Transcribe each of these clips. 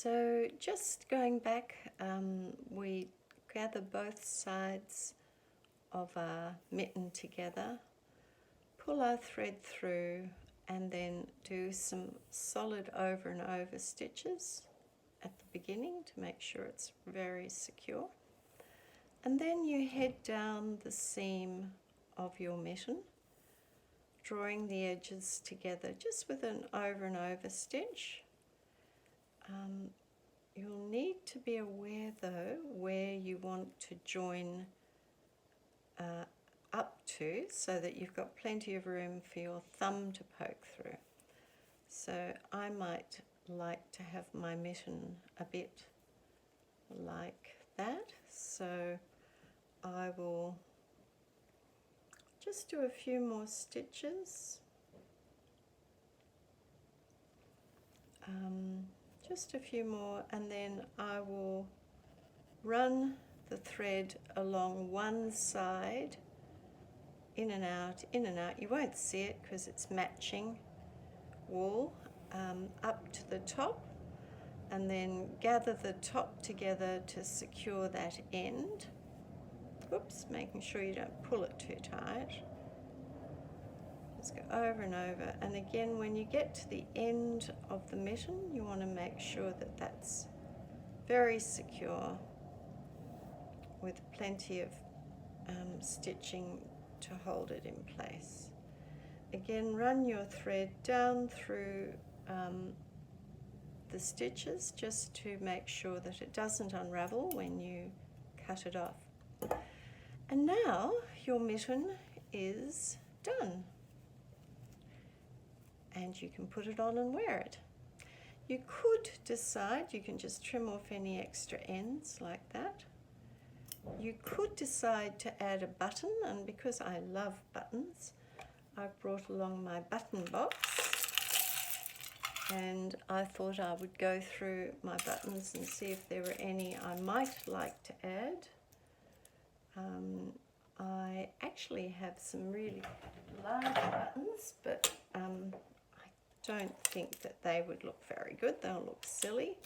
So just going back, we gather both sides of our mitten together, pull our thread through, and then do some solid over and over stitches at the beginning to make sure it's very secure. And then you head down the seam of your mitten, drawing the edges together just with an over and over stitch. You'll need to be aware though where you want to join up to, so that you've got plenty of room for your thumb to poke through. So I might like to have my mitten a bit like that, so I will just do a few more stitches, just a few more, and then I will run the thread along one side, in and out, in and out. You won't see it because it's matching wool, up to the top, and then gather the top together to secure that end. Whoops, making sure you don't pull it too tight. Just go over and over, and again when you get to the end of the mitten you want to make sure that that's very secure with plenty of stitching to hold it in place. Again, run your thread down through the stitches just to make sure that it doesn't unravel when you cut it off. And now your mitten is done, and you can put it on and wear it. You could decide, you can just trim off any extra ends like that. You could decide to add a button, and because I love buttons, I've brought along my button box, and I thought I would go through my buttons and see if there were any I might like to add. I actually have some really large buttons, but I don't think that they would look very good. They'll look silly.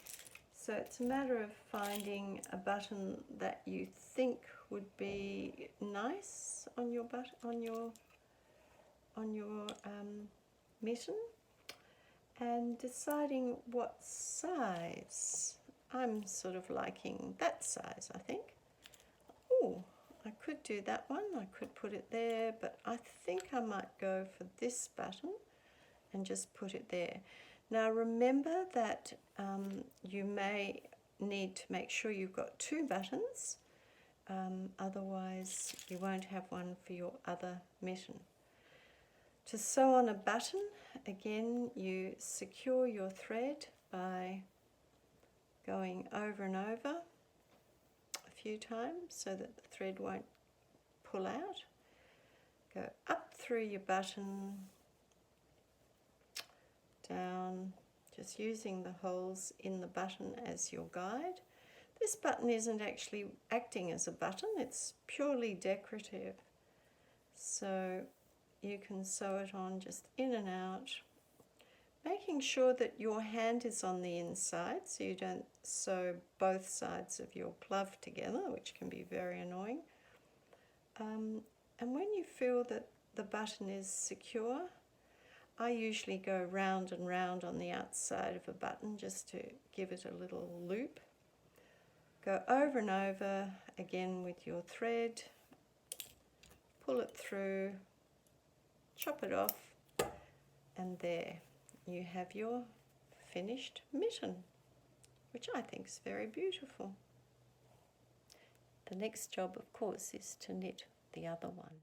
So it's a matter of finding a button that you think would be nice on your mitten, and deciding what size. I'm sort of liking that size, I think. Oh, I could do that one. I could put it there, but I think I might go for this button and just put it there. Now remember that you may need to make sure you've got two buttons, otherwise you won't have one for your other mitten. To sew on a button, again you secure your thread by going over and over a few times so that the thread won't pull out. Go up through your button, down, just using the holes in the button as your guide. This button isn't actually acting as a button, it's purely decorative. So you can sew it on just in and out, making sure that your hand is on the inside so you don't sew both sides of your glove together, which can be very annoying. And when you feel that the button is secure, I usually go round and round on the outside of a button just to give it a little loop. Go over and over again with your thread, pull it through, chop it off, and there you have your finished mitten, which I think is very beautiful. The next job, of course, is to knit the other one.